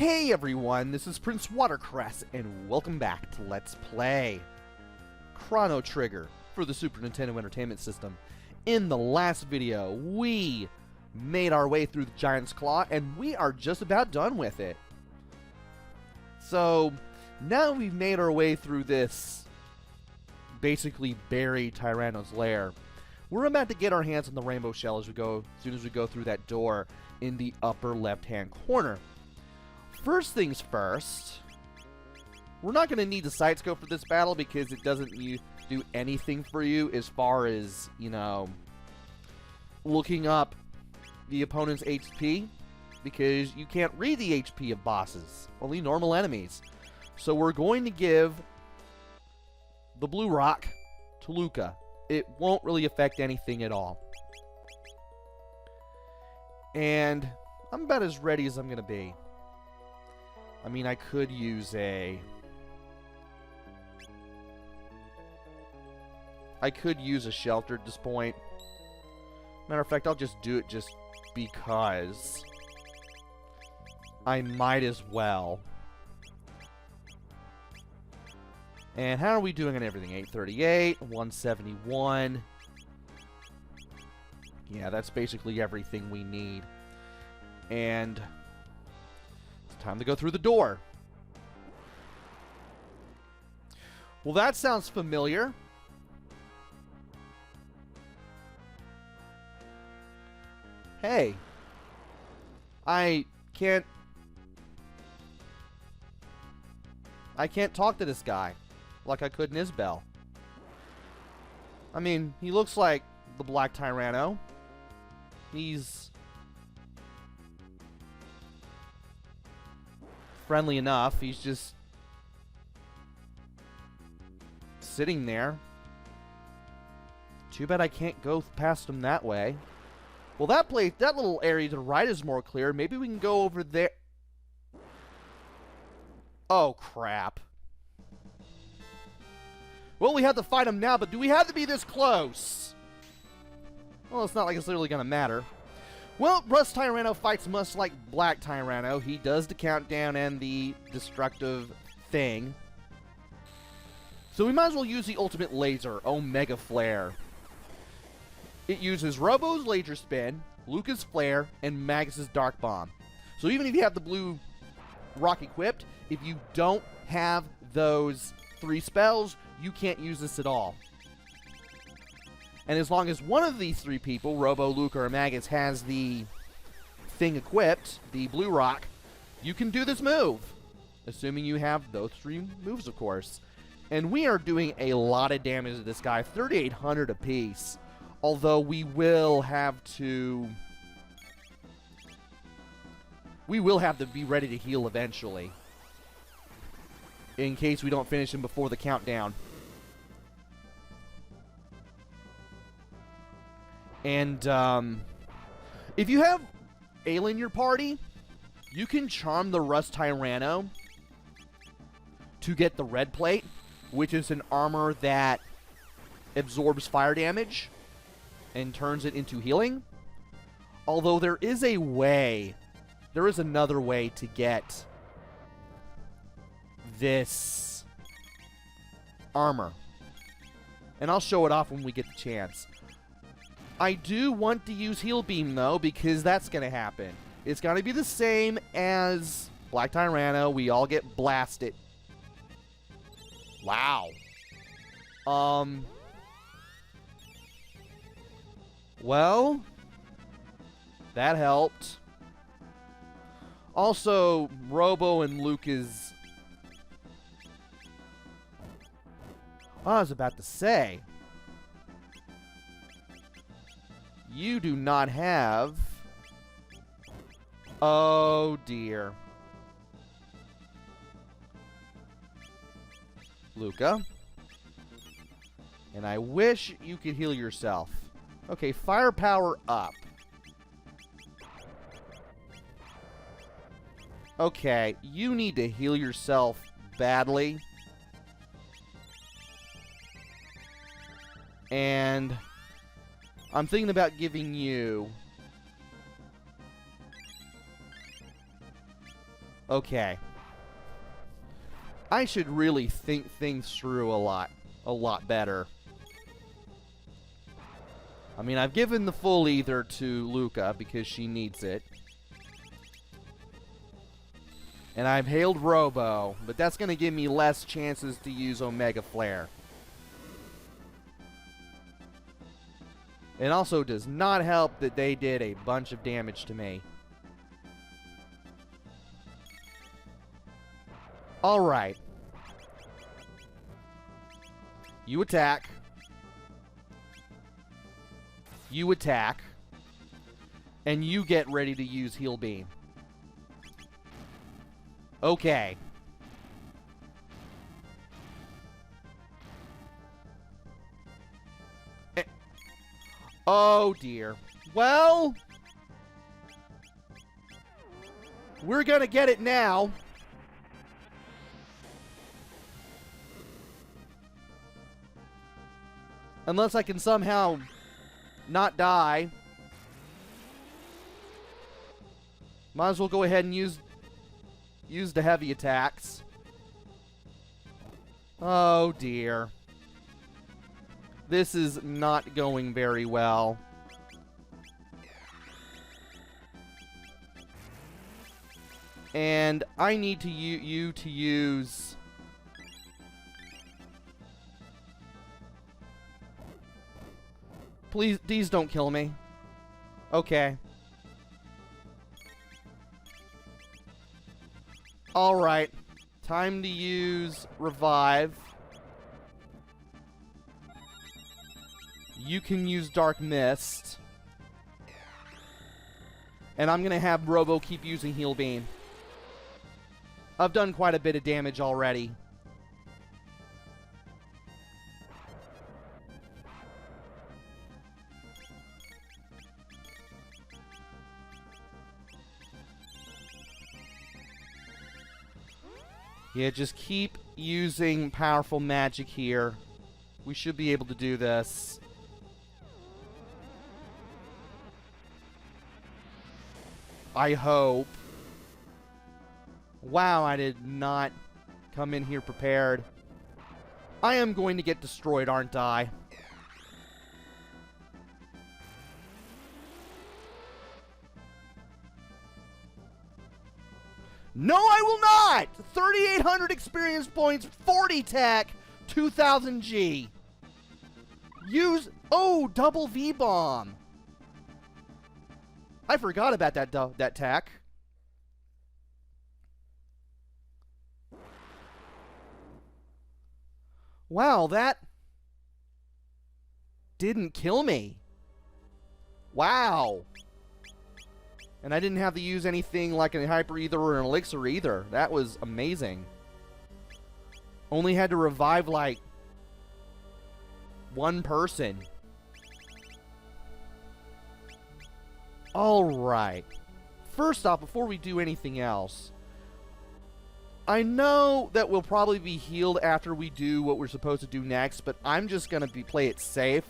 Hey everyone, this is PrinceWatercress, and welcome back to Let's Play Chrono Trigger for the Super Nintendo Entertainment System. In the last video, we made our way through the Giant's Claw, and we are just about done with it. So, now we've made our way through this basically buried Tyrano's lair. We're about to get our hands on the rainbow shell as soon as we go through that door in the upper left-hand corner. First things first, we're not going to need the side scope for this battle because it doesn't do anything for you as far as, looking up the opponent's HP, because you can't read the HP of bosses, only normal enemies. So we're going to give the blue rock to Luca. It won't really affect anything at all. And I'm about as ready as I'm going to be. I mean, I could use a shelter at this point. Matter of fact, I'll just do it just because. I might as well. And how are we doing on everything? 838, 171. Yeah, that's basically everything we need. And time to go through the door. Well, that sounds familiar. Hey. I can't talk to this guy like I could in Isbell. I mean, he looks like the Black Tyrano. He's friendly enough. He's just sitting there. Too bad I can't go past him that way. Well, that little area to the right is more clear. Maybe we can go over there. Oh, crap. Well, we have to fight him now, but do we have to be this close? Well, it's not like it's literally going to matter. Well, Rust Tyrano fights much like Black Tyrano. He does the countdown and the destructive thing. So we might as well use the ultimate laser, Omega Flare. It uses Robo's Laser Spin, Luca's Flare, and Magus's Dark Bomb. So even if you have the blue rock equipped, if you don't have those 3 spells, you can't use this at all. And as long as one of these 3 people, Robo, Luca, or Magus, has the thing equipped, the blue rock, you can do this move. Assuming you have those 3 moves, of course. And we are doing a lot of damage to this guy, 3,800 apiece. Although we will have to be ready to heal eventually. In case we don't finish him before the countdown. And, if you have Ale in your party, you can charm the Rust Tyrano to get the red plate, which is an armor that absorbs fire damage and turns it into healing. Although there is another way to get this armor. And I'll show it off when we get the chance. I do want to use Heal Beam, though, because that's going to happen. It's going to be the same as Black Tyrano. We all get blasted. Wow. Well, that helped. Also, Robo and Luca's... I was about to say... You do not have... Oh, dear. Luca. And I wish you could heal yourself. Okay, firepower up. Okay, you need to heal yourself badly. And I'm thinking about giving you Okay. I should really think things through a lot better. I mean, I've given the full ether to Luca because she needs it. And I've hailed Robo, but that's going to give me less chances to use Omega Flare. It also does not help that they did a bunch of damage to me. Alright. You attack. You attack. And you get ready to use Heal Beam. Okay. Oh dear. Well, we're gonna get it now. Unless I can somehow not die. Might as well go ahead and use the heavy attacks. Oh dear. This is not going very well. And I need to you to use... Please don't kill me. Okay. Alright. Time to use Revive. You can use Dark Mist. And I'm going to have Robo keep using Heal Beam. I've done quite a bit of damage already. Yeah, just keep using powerful magic here. We should be able to do this. I hope. Wow, I did not come in here prepared. I am going to get destroyed, aren't I? No, I will not! 3,800 experience points, 40 tech, 2,000 G. Use... Oh, double V-bomb. I forgot about that tech. Wow, that didn't kill me. Wow. And I didn't have to use anything like a Hyper Ether or an Elixir either. That was amazing. Only had to revive like one person. Alright. First off, before we do anything else, I know that we'll probably be healed after we do what we're supposed to do next, but I'm just going to play it safe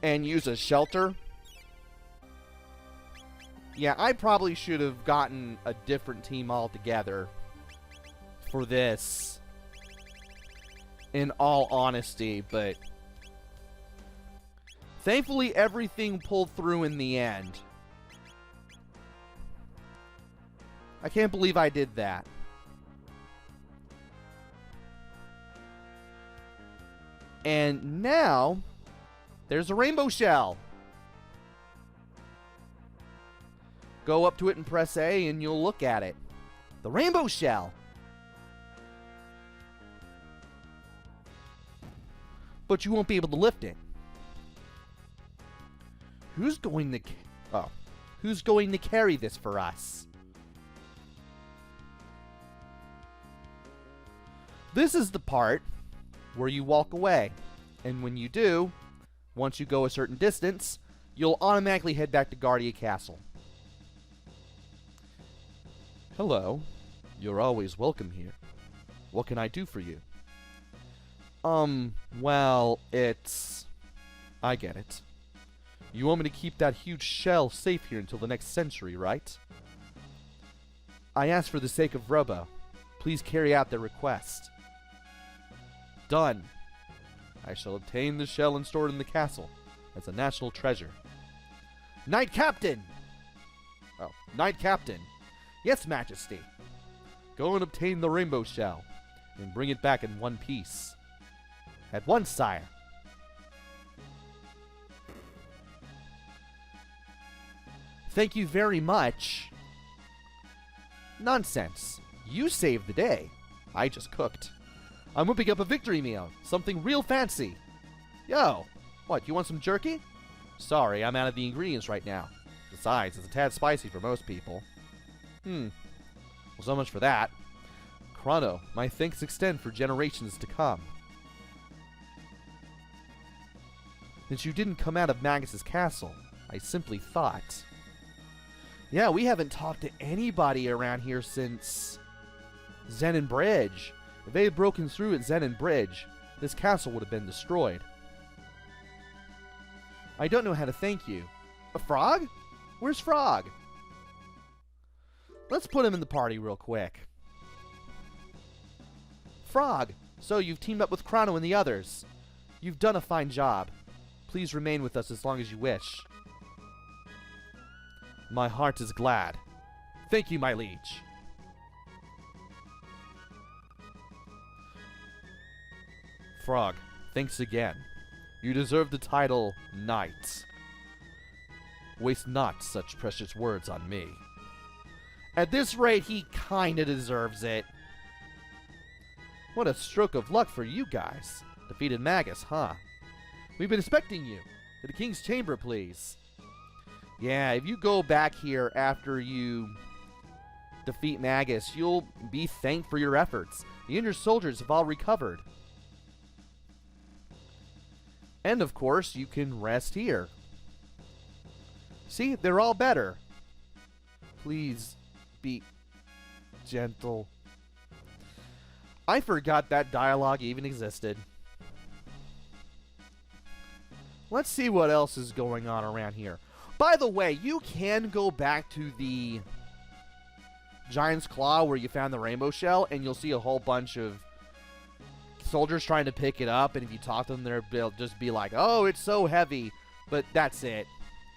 and use a shelter. Yeah, I probably should have gotten a different team altogether for this, in all honesty, but thankfully everything pulled through in the end. I can't believe I did that. And now, there's a rainbow shell. Go up to it and press A and you'll look at it. The rainbow shell. But you won't be able to lift it. Who's going to carry this for us? This is the part where you walk away. And when you do, once you go a certain distance, you'll automatically head back to Guardia Castle. Hello. You're always welcome here. What can I do for you? Well, it's... I get it. You want me to keep that huge shell safe here until the next century, right? I ask for the sake of Robo. Please carry out their request. Done. I shall obtain the shell and store it in the castle as a national treasure. Knight Captain! Oh, Knight Captain. Yes, Majesty. Go and obtain the rainbow shell and bring it back in one piece. At once, sire. Thank you very much. Nonsense. You saved the day. I just cooked. I'm whipping up a victory meal. Something real fancy. Yo, what, you want some jerky? Sorry, I'm out of the ingredients right now. Besides, it's a tad spicy for most people. Well, so much for that. Chrono, my thanks extend for generations to come. Since you didn't come out of Magus's castle, I simply thought... Yeah, we haven't talked to anybody around here since... Zenon Bridge. If they had broken through at Zenon Bridge, this castle would have been destroyed. I don't know how to thank you. A frog? Where's Frog? Let's put him in the party real quick. Frog, so you've teamed up with Chrono and the others. You've done a fine job. Please remain with us as long as you wish. My heart is glad. Thank you, my liege. Frog, thanks again. You deserve the title Knight. Waste not such precious words on me. At this rate, he kinda deserves it. What a stroke of luck for you guys. Defeated Magus, huh? We've been expecting you. To the King's Chamber, please. Yeah, if you go back here after you defeat Magus, you'll be thanked for your efforts. The injured soldiers have all recovered. And, of course, you can rest here. See, they're all better. Please be gentle. I forgot that dialogue even existed. Let's see what else is going on around here. By the way, you can go back to the Giant's Claw where you found the rainbow shell, and you'll see a whole bunch of soldiers trying to pick it up, and if you talk to them, they'll just be like, oh, it's so heavy. But that's it.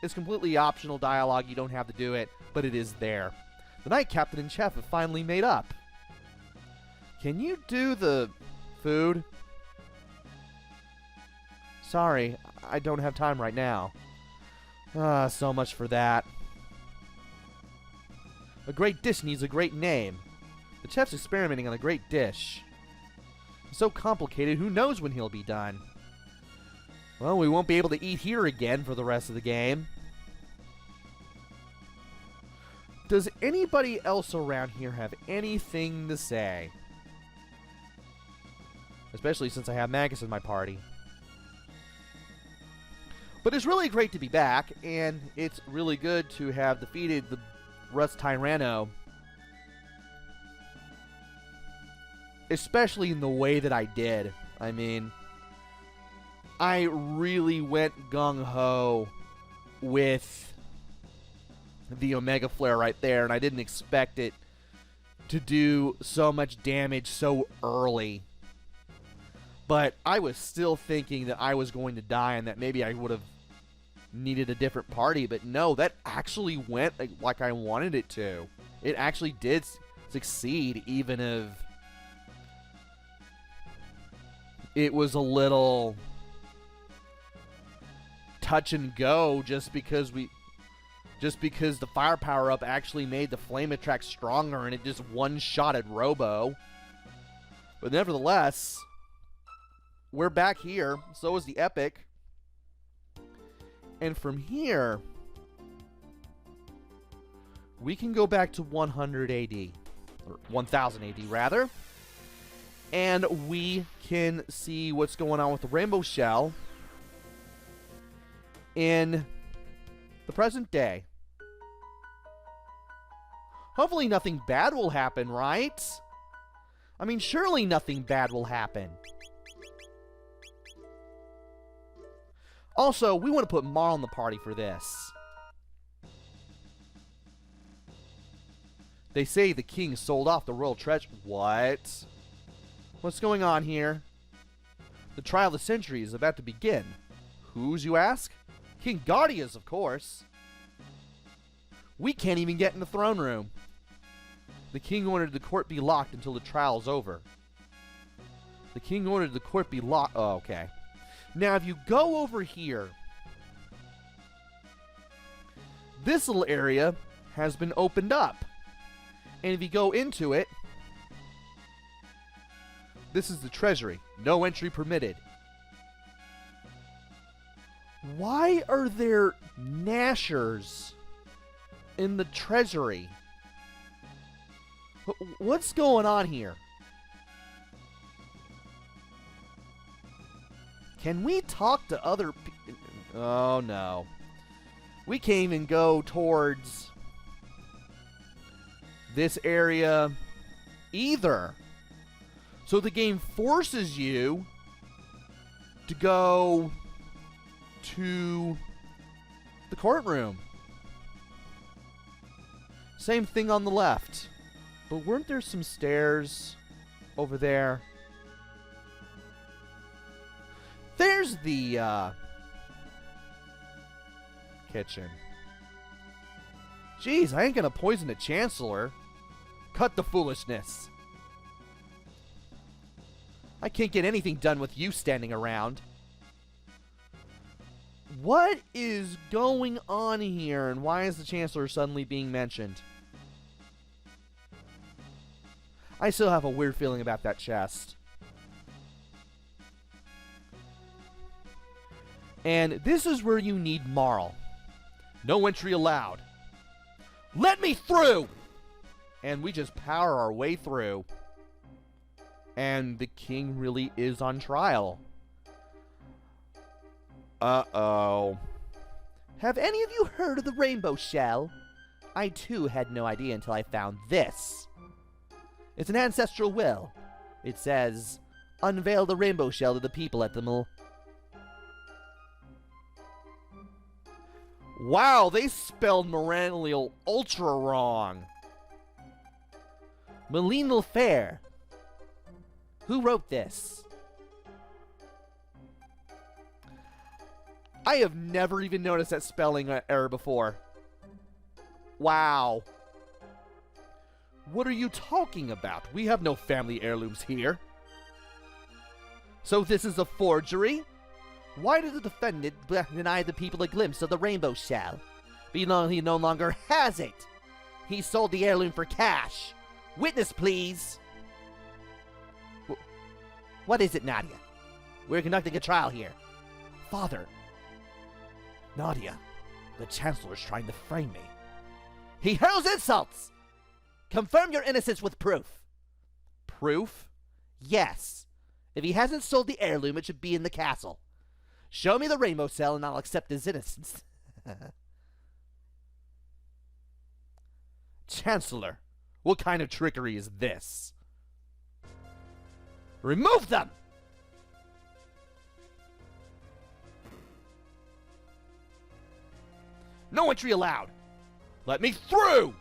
It's completely optional dialogue. You don't have to do it, but it is there. The Knight Captain and Chef have finally made up. Can you do the food? Sorry, I don't have time right now. So much for that. A great dish needs a great name. The chef's experimenting on a great dish. It's so complicated, who knows when he'll be done. Well, we won't be able to eat here again for the rest of the game. Does anybody else around here have anything to say? Especially since I have Magus in my party. But it's really great to be back, and it's really good to have defeated the Rust Tyrano. Especially in the way that I did. I mean, I really went gung-ho with the Omega Flare right there, and I didn't expect it to do so much damage so early. But I was still thinking that I was going to die and that maybe I would have needed a different party, but no, that actually went like I wanted it to. It actually did succeed, even if it was a little touch and go, just because the firepower up actually made the flame attract stronger and it just one-shotted Robo. But nevertheless, we're back here. So is the Epic. And from here, we can go back to 100 AD. Or 1000 AD, rather. And we can see what's going on with the Rainbow Shell in the present day. Hopefully nothing bad will happen, right? I mean, surely nothing bad will happen. Also, we want to put Marl in the party for this. They say the king sold off the royal treasure. What? What's going on here? The trial of the century is about to begin. Whose, you ask? King Guardia's, of course. We can't even get in the throne room. The king ordered the court be locked until the trial's over. The king ordered the court be locked. Oh, okay. Now, if you go over here, this little area has been opened up. And if you go into it, this is the treasury. No entry permitted. Why are there gnashers in the treasury? What's going on here? Can we talk to other people? Oh, no. We can't even go towards this area either. So the game forces you to go to the courtroom. Same thing on the left. But weren't there some stairs over there? There's the kitchen. Jeez, I ain't gonna poison the Chancellor. Cut the foolishness. I can't get anything done with you standing around. What is going on here, and why is the Chancellor suddenly being mentioned? I still have a weird feeling about that chest. And this is where you need Marl. No entry allowed. Let me through! And we just power our way through. And the king really is on trial. Uh-oh. Have any of you heard of the rainbow shell? I too had no idea until I found this. It's an ancestral will. It says, unveil the rainbow shell to the people at the mill. Wow, they spelled Millennial ultra wrong. Millennial Fair. Who wrote this? I have never even noticed that spelling error before. Wow. What are you talking about? We have no family heirlooms here. So this is a forgery? Why did the defendant deny the people a glimpse of the rainbow shell? He no longer has it. He sold the heirloom for cash. Witness, please. What is it, Nadia? We're conducting a trial here. Father. Nadia, the Chancellor's trying to frame me. He hurls insults! Confirm your innocence with proof. Proof? Yes. If he hasn't sold the heirloom, it should be in the castle. Show me the rainbow cell and I'll accept his innocence. Chancellor, what kind of trickery is this? Remove them! No entry allowed! Let me through!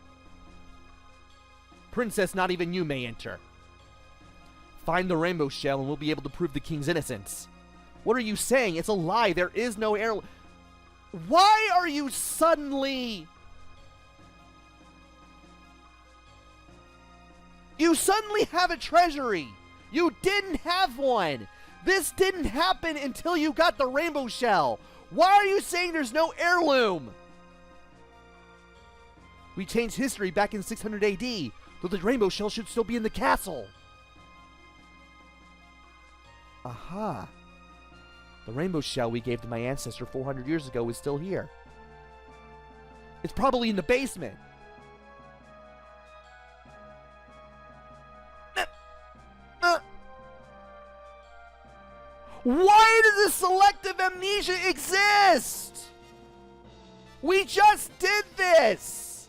Princess, not even you may enter. Find the rainbow shell and we'll be able to prove the king's innocence. What are you saying? It's a lie. There is no heirloom. Why are you suddenly... You suddenly have a treasury. You didn't have one. This didn't happen until you got the rainbow shell. Why are you saying there's no heirloom? We changed history back in 600 AD, though the rainbow shell should still be in the castle. Aha. The rainbow shell we gave to my ancestor 400 years ago is still here. It's probably in the basement. Why does this selective amnesia exist? We just did this!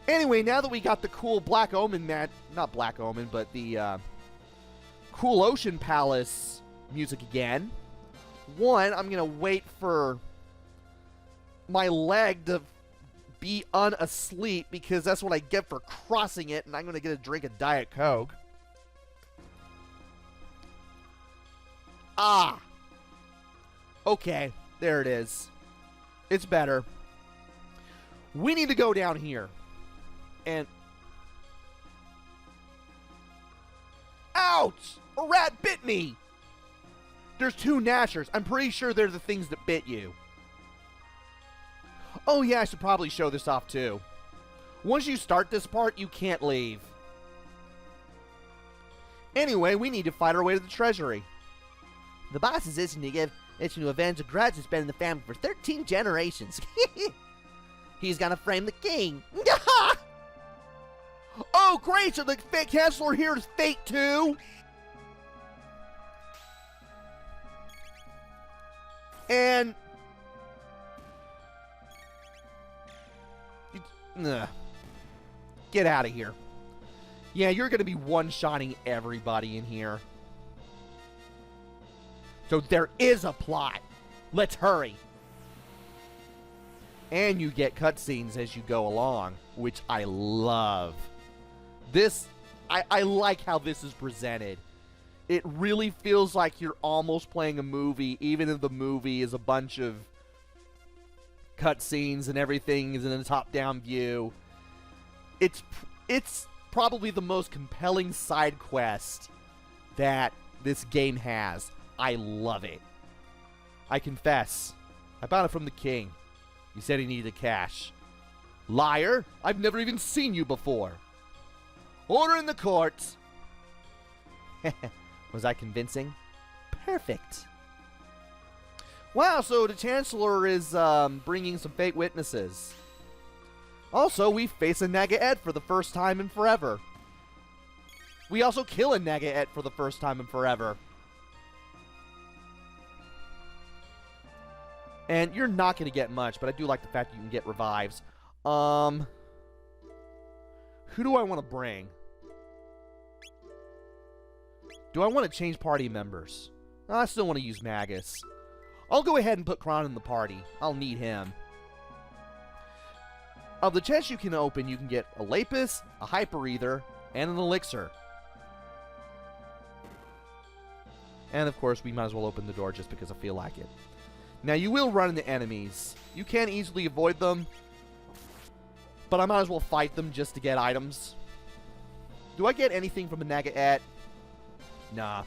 Anyway, now that we got the cool Black Omen not Black Omen, but the Cool Ocean Palace music again. One, I'm gonna wait for my leg to be unasleep because that's what I get for crossing it, and I'm going to get a drink of Diet Coke. Ah! Okay, there it is. It's better. We need to go down here. And... ouch! A rat bit me! There's 2 gnashers. I'm pretty sure they're the things that bit you. Oh yeah, I should probably show this off too. Once you start this part, you can't leave. Anyway, we need to fight our way to the treasury. The boss is itching to avenge a grudge that's been in the family for 13 generations. He's gonna frame the king. Oh great, so the Chancellor here is fake too? And... get out of here. Yeah, you're going to be one-shotting everybody in here. So there is a plot. Let's hurry. And you get cutscenes as you go along, which I love. This, I like how this is presented. It really feels like you're almost playing a movie, even if the movie is a bunch of cutscenes and everything is in a top-down view. It's probably the most compelling side quest that this game has. I love it. I confess, I bought it from the king. He said he needed cash. Liar! I've never even seen you before. Order in the court. Was I convincing? Perfect. Wow, so the Chancellor is bringing some fake witnesses. Also, we face a Nagaet for the first time in forever. We also kill a Nagaet for the first time in forever. And you're not going to get much, but I do like the fact that you can get revives. Who do I want to bring? Do I want to change party members? No, I still want to use Magus. I'll go ahead and put Chrono in the party. I'll need him. Of the chests you can open, you can get a Lapis, a Hyper Ether, and an Elixir. And of course, we might as well open the door just because I feel like it. Now, you will run into enemies. You can easily avoid them, but I might as well fight them just to get items. Do I get anything from a Nagaet? Nah.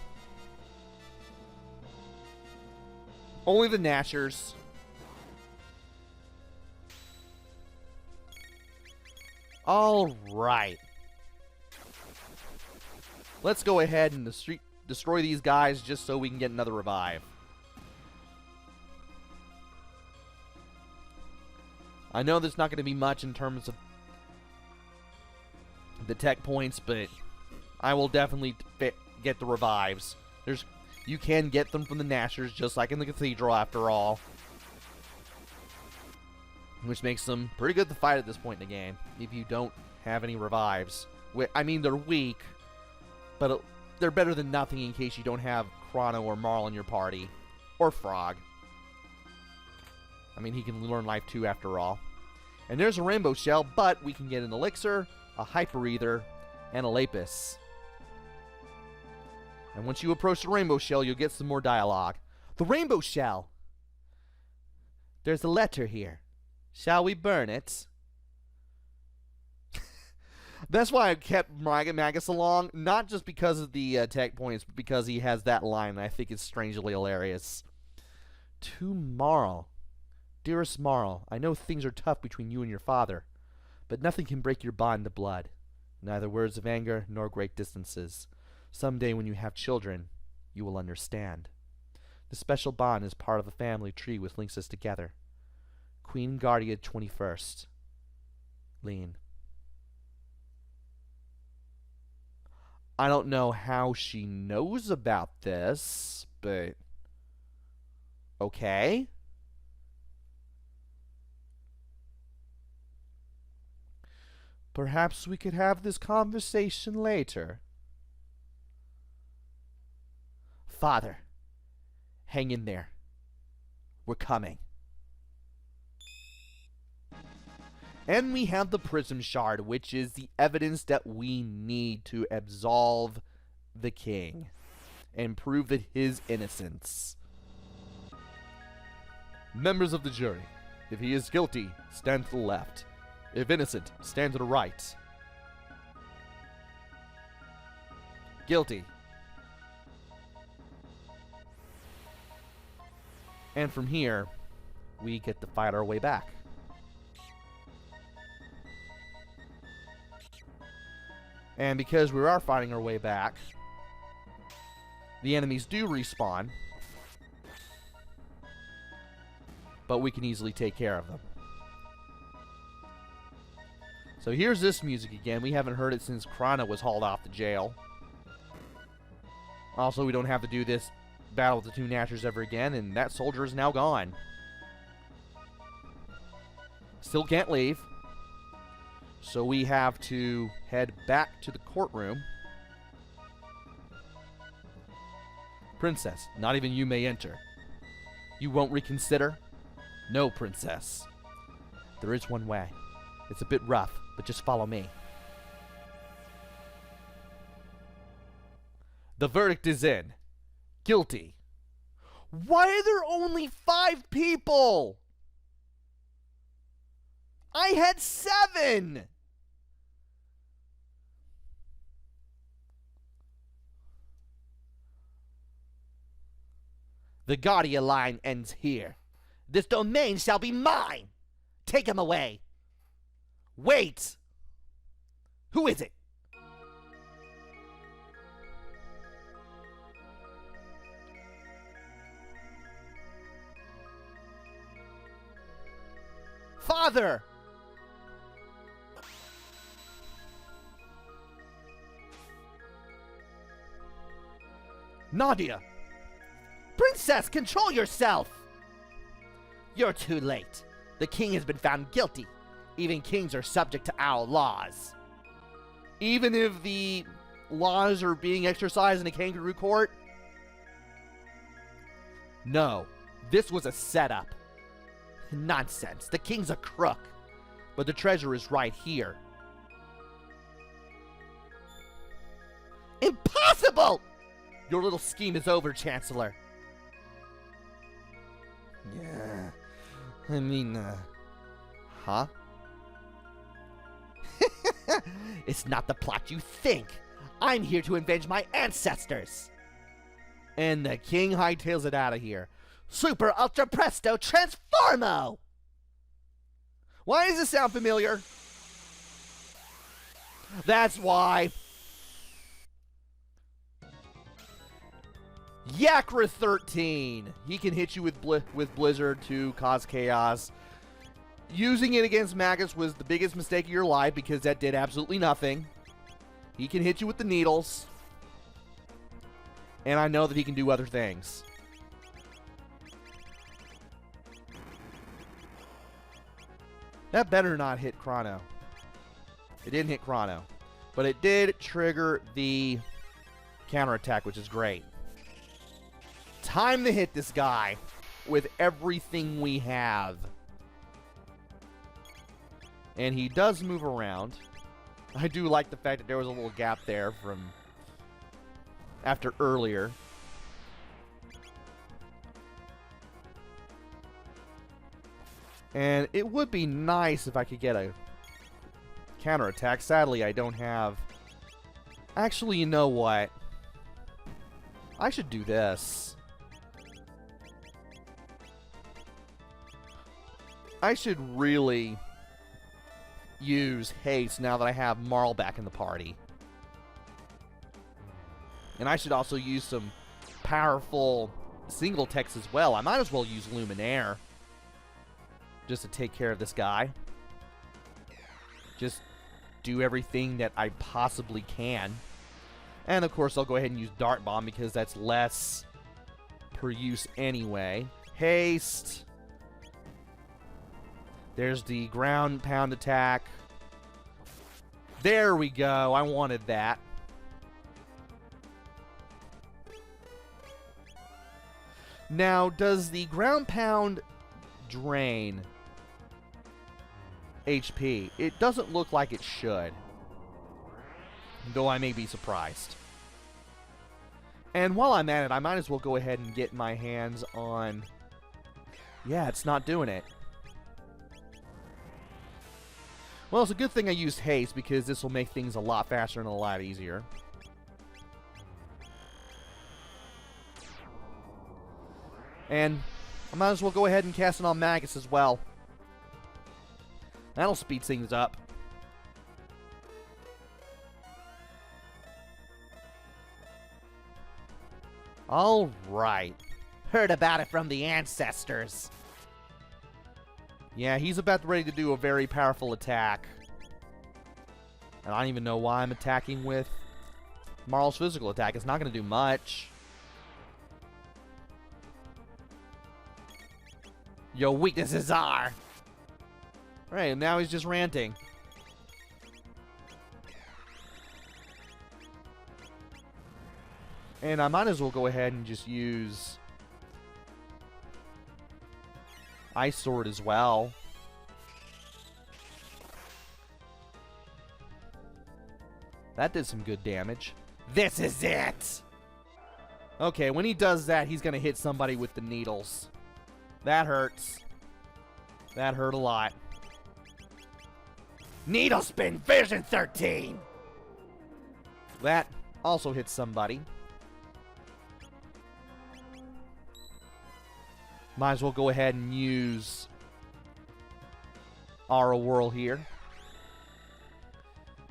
Only the Gnashers. Alright. Let's go ahead and destroy these guys just so we can get another revive. I know there's not going to be much in terms of the tech points, but I will definitely get the revives. You can get them from the Gnashers, just like in the Cathedral, after all. Which makes them pretty good to fight at this point in the game, if you don't have any revives. I mean, they're weak, but they're better than nothing in case you don't have Chrono or Marl in your party. Or Frog. I mean, he can learn life too, after all. And there's a Rainbow Shell, but we can get an Elixir, a Hyper Ether, and a Lapis. And once you approach the Rainbow Shell, you'll get some more dialogue. The Rainbow Shell! There's a letter here. Shall we burn it? That's why I kept Magus along, not just because of the tech points, but because he has that line, I think it's strangely hilarious. To Marl. Dearest Marl, I know things are tough between you and your father, but nothing can break your bond of blood. Neither words of anger nor great distances. Someday when you have children, you will understand. The special bond is part of the family tree which links us together. Queen Guardia 21st. Lean. I don't know how she knows about this, but okay. Perhaps we could have this conversation later. Father, hang in there. We're coming. And we have the Prism Shard, which is the evidence that we need to absolve the king and prove that his innocence. Members of the jury, if he is guilty, stand to the left. If innocent, stand to the right. Guilty. And from here, we get to fight our way back. And because we are fighting our way back, the enemies do respawn, but we can easily take care of them. So here's this music again. We haven't heard it since Chrono was hauled off to jail. Also, we don't have to do this battle with the two Nashers ever again, and that soldier is now gone. Still can't leave. So we have to head back to the courtroom. Princess, not even you may enter. You won't reconsider? No, Princess. There is one way. It's a bit rough, but just follow me. The verdict is in. Guilty. Why are there only 5 people? I had 7! The Guardia line ends here. This domain shall be mine! Take him away! Wait! Who is it? Father! Nadia! Princess, control yourself! You're too late. The king has been found guilty. Even kings are subject to our laws. Even if the laws are being exercised in a kangaroo court? No, this was a setup. Nonsense. The king's a crook. But the treasure is right here. Impossible! Your little scheme is over, Chancellor. Yeah. I mean, huh? It's not the plot you think. I'm here to avenge my ancestors. And the king hightails it out of here. Super Ultra Presto Transformo! Why does this sound familiar? That's why. Yakra 13. He can hit you with Blizzard to cause chaos. Using it against Magus was the biggest mistake of your life because that did absolutely nothing. He can hit you with the needles. And I know that he can do other things. That better not hit Chrono. It didn't hit Chrono. But it did trigger the counterattack, which is great. Time to hit this guy with everything we have. And he does move around. I do like the fact that there was a little gap there from after earlier. And it would be nice if I could get a counterattack. Sadly, I don't have... Actually, you know what? I should do this. I should really use haste now that I have Marl back in the party. And I should also use some powerful single text as well. I might as well use Luminaire just to take care of this guy. Just do everything that I possibly can. And of course I'll go ahead and use Dart Bomb because that's less per use anyway. Haste. There's the ground pound attack. There we go. I wanted that. Now, does the ground pound drain HP. It doesn't look like it should. Though I may be surprised. And while I'm at it, I might as well go ahead and get my hands on... Yeah, it's not doing it. Well, it's a good thing I used haste, because this will make things a lot faster and a lot easier. And I might as well go ahead and cast it on Magus as well. That'll speed things up. Alright. Heard about it from the ancestors. Yeah, he's about ready to do a very powerful attack. And I don't even know why I'm attacking with Marl's physical attack. It's not going to do much. Your weaknesses are... Alright, now he's just ranting. And I might as well go ahead and just use Ice Sword as well. That did some good damage. This is it! Okay, when he does that, he's going to hit somebody with the needles. That hurts. That hurt a lot. Needle Spin Version 13! That also hits somebody. Might as well go ahead and use Aura Whirl here.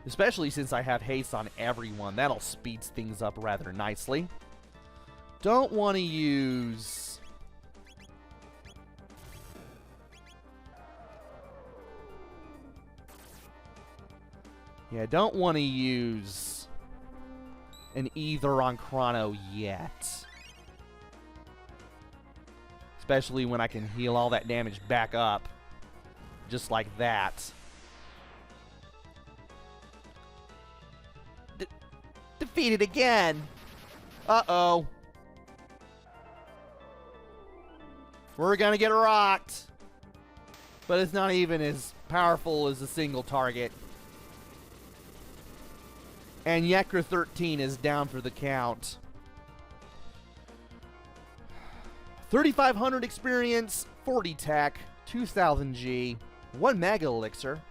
Especially since I have haste on everyone. That'll speed things up rather nicely. Don't want to use... Yeah, don't want to use an Ether on Chrono yet. Especially when I can heal all that damage back up. Just like that. Defeated again! Uh-oh. We're gonna get rocked. But it's not even as powerful as a single target. And Yakra 13 is down for the count. 3,500 experience, 40 tech, 2,000 G, 1 Mega Elixir,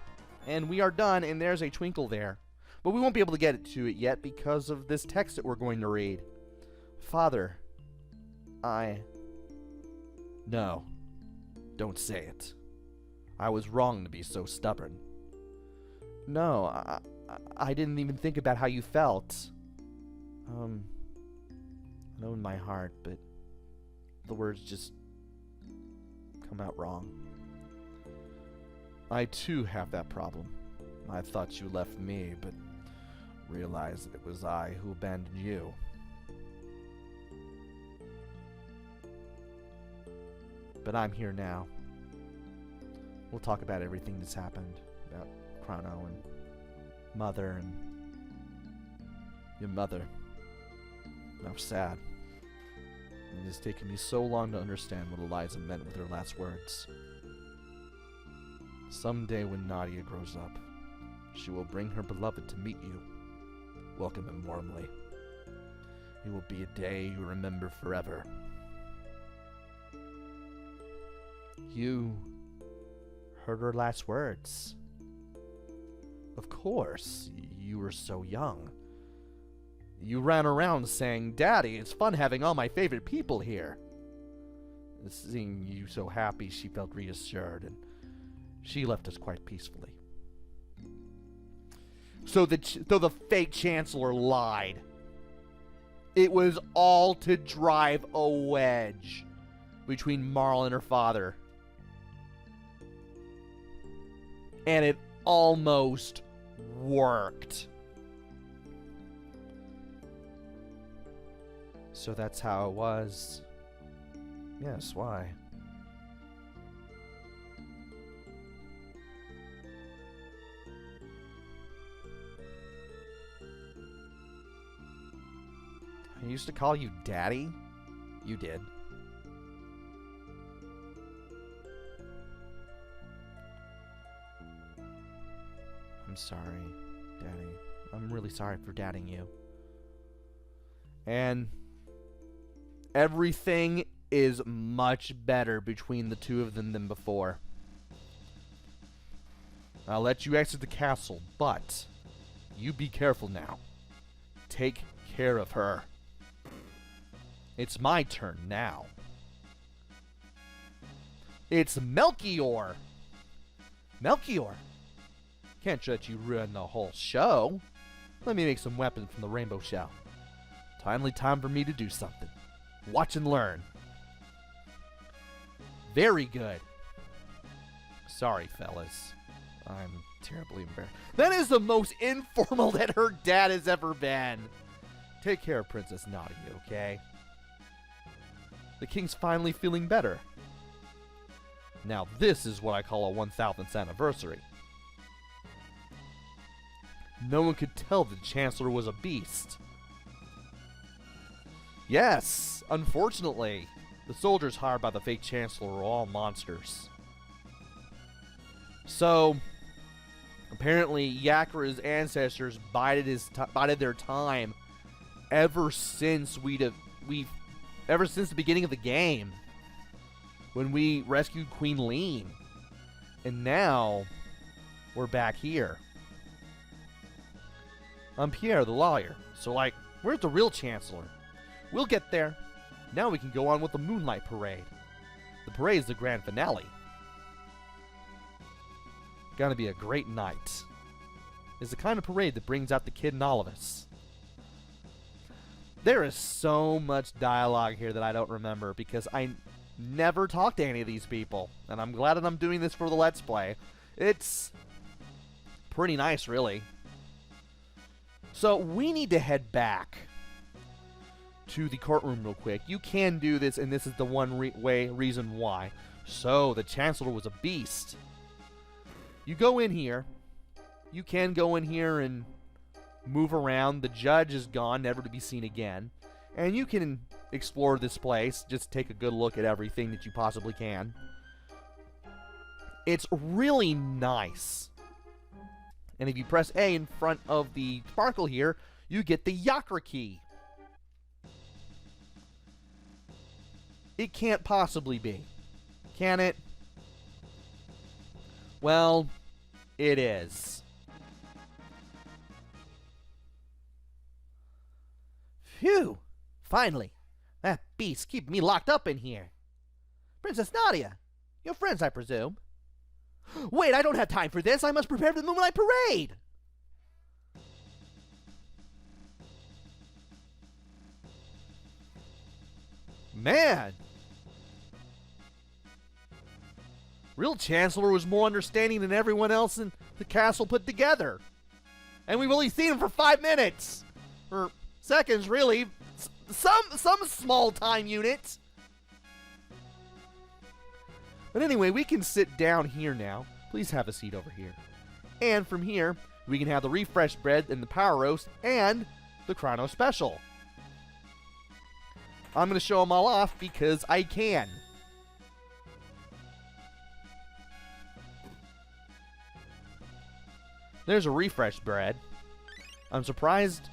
and we are done, and there's a twinkle there. But we won't be able to get to it yet because of this text that we're going to read. Father, No, don't say it. I was wrong to be so stubborn. No, I didn't even think about how you felt. I know in my heart, but the words just come out wrong. I too have that problem. I thought you left me, but realized that it was I who abandoned you. But I'm here now. We'll talk about everything that's happened. About Chrono and Mother and your mother. I'm sad. It has taken me so long to understand what Eliza meant with her last words. Someday when Nadia grows up, she will bring her beloved to meet you. Welcome him warmly. It will be a day you remember forever. You heard her last words. Of course, you were so young. You ran around saying, "Daddy, it's fun having all my favorite people here." Seeing you so happy, she felt reassured, and she left us quite peacefully. So the fake Chancellor lied. It was all to drive a wedge between Marl and her father. And it almost worked. So that's how it was. Yes, why? I used to call you Daddy? You did. I'm sorry, Daddy. I'm really sorry for dadding you. And everything is much better between the two of them than before. I'll let you exit the castle, but you be careful now. Take care of her. It's my turn now. It's Melchior! Melchior! Can't let you ruin the whole show. Let me make some weapons from the rainbow shell. Timely time for me to do something. Watch and learn. Very good. Sorry, fellas. I'm terribly embarrassed. That is the most informal that her dad has ever been. Take care of Princess Nadia, okay? The king's finally feeling better. Now this is what I call a 1000th anniversary. No one could tell the Chancellor was a beast. Yes, unfortunately, the soldiers hired by the fake Chancellor were all monsters. So, apparently, Yakra's ancestors bided their time ever since ever since the beginning of the game, when we rescued Queen Lean, and now we're back here. I'm Pierre, the lawyer. So, like, where's the real Chancellor? We'll get there. Now we can go on with the Moonlight Parade. The parade's the grand finale. Gonna be a great night. It's the kind of parade that brings out the kid in all of us. There is so much dialogue here that I don't remember because I never talked to any of these people. And I'm glad that I'm doing this for the Let's Play. It's pretty nice, really. So we need to head back to the courtroom real quick. You can do this, and this is the one reason why. So, the Chancellor was a beast. You go in here. You can go in here and move around. The judge is gone, never to be seen again. And you can explore this place. Just take a good look at everything that you possibly can. It's really nice. And if you press A in front of the sparkle here, you get the Yakra key. It can't possibly be. Can it? Well, it is. Phew! Finally. That beast keep me locked up in here. Princess Nadia! Your friends, I presume? Wait, I don't have time for this. I must prepare for the Moonlight Parade! Man! Real Chancellor was more understanding than everyone else in the castle put together. And we've only seen him for 5 minutes. Or seconds, really. Some small time unit. But anyway, we can sit down here now. Please have a seat over here. And from here, we can have the refreshed bread and the power roast and the Chrono special. I'm going to show them all off because I can. There's a refreshed bread. I'm surprised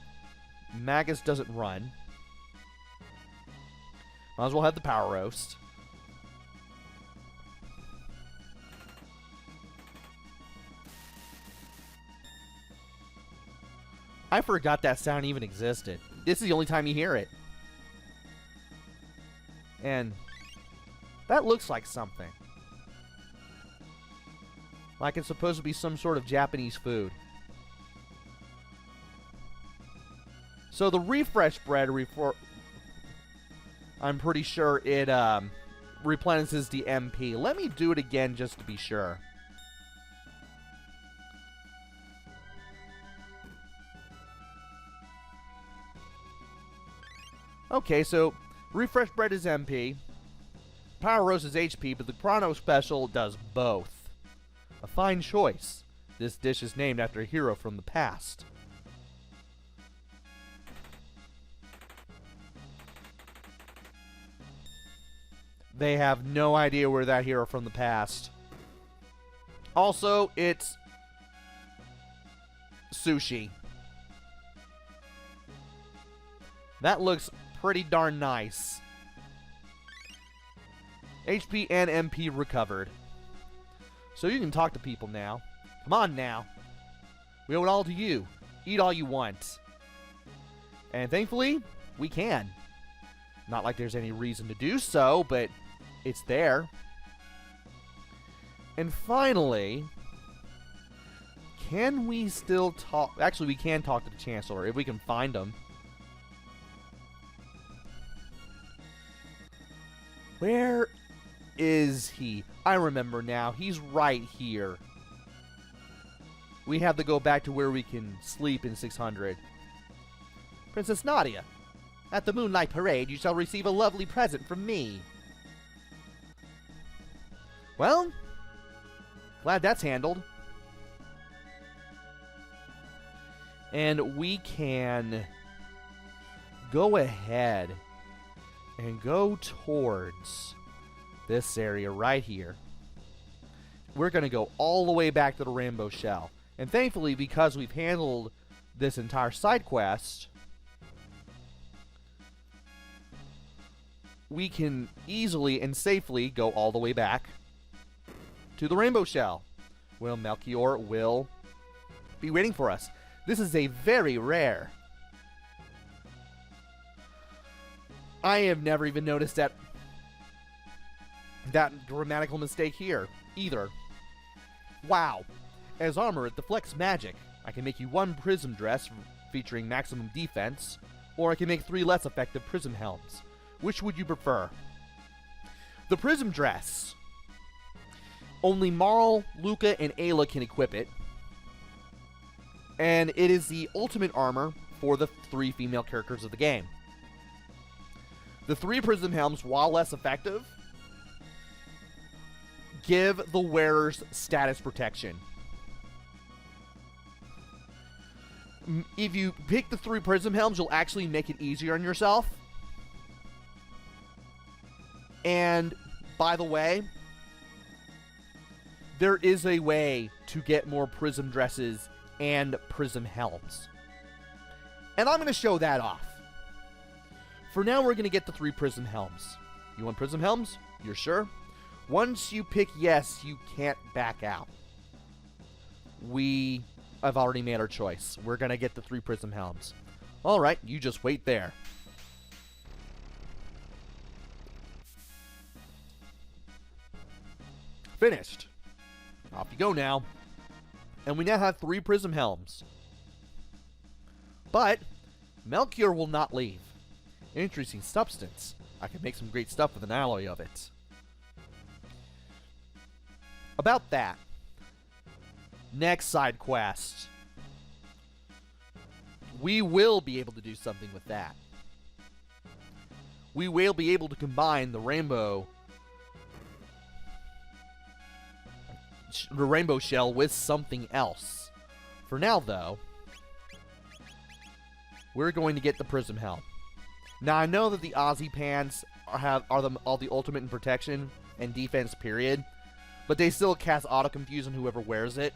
Magus doesn't run. Might as well have the power roast. I forgot that sound even existed. This is the only time you hear it. And that looks like something. Like it's supposed to be some sort of Japanese food. So the refresh bread, I'm pretty sure it replenishes the MP. Let me do it again just to be sure. Okay, so refresh bread is MP. Power roast is HP, but the Chrono special does both. A fine choice. This dish is named after a hero from the past. They have no idea where that hero from the past. Also, it's sushi. That looks pretty darn nice. HP and MP recovered. So you can talk to people now. Come on now. We owe it all to you. Eat all you want. And thankfully, we can. Not like there's any reason to do so, but it's there. And finally, can we still talk? Actually, we can talk to the Chancellor if we can find him. Where is he? I remember now. He's right here. We have to go back to where we can sleep in 600. Princess Nadia, at the Moonlight Parade, you shall receive a lovely present from me. Well, glad that's handled. And we can go ahead and go towards this area right here. We're going to go all the way back to the Rainbow Shell. And thankfully, because we've handled this entire side quest, we can easily and safely go all the way back to the Rainbow Shell. Well, Melchior will be waiting for us. This is a very rare. I have never even noticed that grammatical mistake here, either. Wow. As armor, it deflects magic. I can make you one prism dress featuring maximum defense, or I can make 3 less effective prism helms. Which would you prefer? The prism dress. Only Marl, Luca, and Ayla can equip it. And it is the ultimate armor for the 3 female characters of the game. The 3 prism helms, while less effective, give the wearers status protection. If you pick the 3 prism helms, you'll actually make it easier on yourself. And, by the way, there is a way to get more prism dresses and prism helms. And I'm going to show that off. For now, we're going to get the 3 prism helms. You want prism helms? You're sure? Once you pick yes, you can't back out. We have already made our choice. We're going to get the 3 prism helms. Alright, you just wait there. Finished. Off you go now. And we now have 3 prism helms. But Melchior will not leave. Interesting substance. I can make some great stuff with an alloy of it. About that. Next side quest. We will be able to do something with that. We will be able to combine the rainbow shell with something else. For now, though, we're going to get the prism helm. Now, I know that the Aussie pants are the ultimate in protection and defense, period, but they still cast auto-confuse on whoever wears it.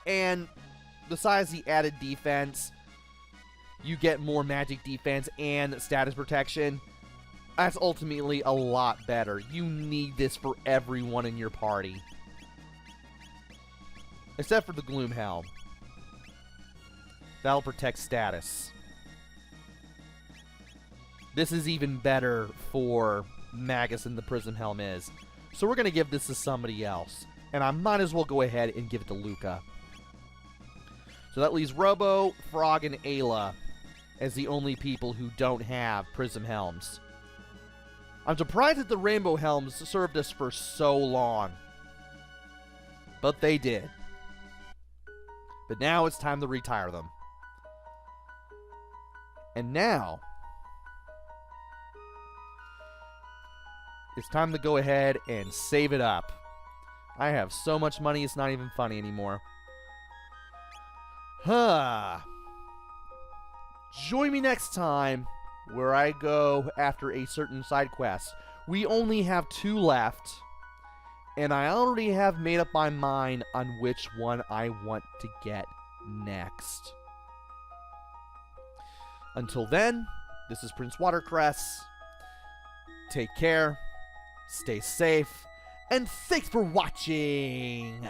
And besides the added defense, you get more magic defense and status protection. That's ultimately a lot better. You need this for everyone in your party. Except for the Gloom Helm. That'll protect status. This is even better for Magus than the Prism Helm is. So we're going to give this to somebody else. And I might as well go ahead and give it to Luca. So that leaves Robo, Frog, and Ayla as the only people who don't have Prism Helms. I'm surprised that the Rainbow Helms served us for so long. But they did. But now it's time to retire them. And now it's time to go ahead and save it up. I have so much money, it's not even funny anymore. Join me next time where I go after a certain side quest. We only have 2 left, And I already have made up my mind on which one I want to get next. Until then, this is PrinceWatercress. Take care, stay safe, and thanks for watching!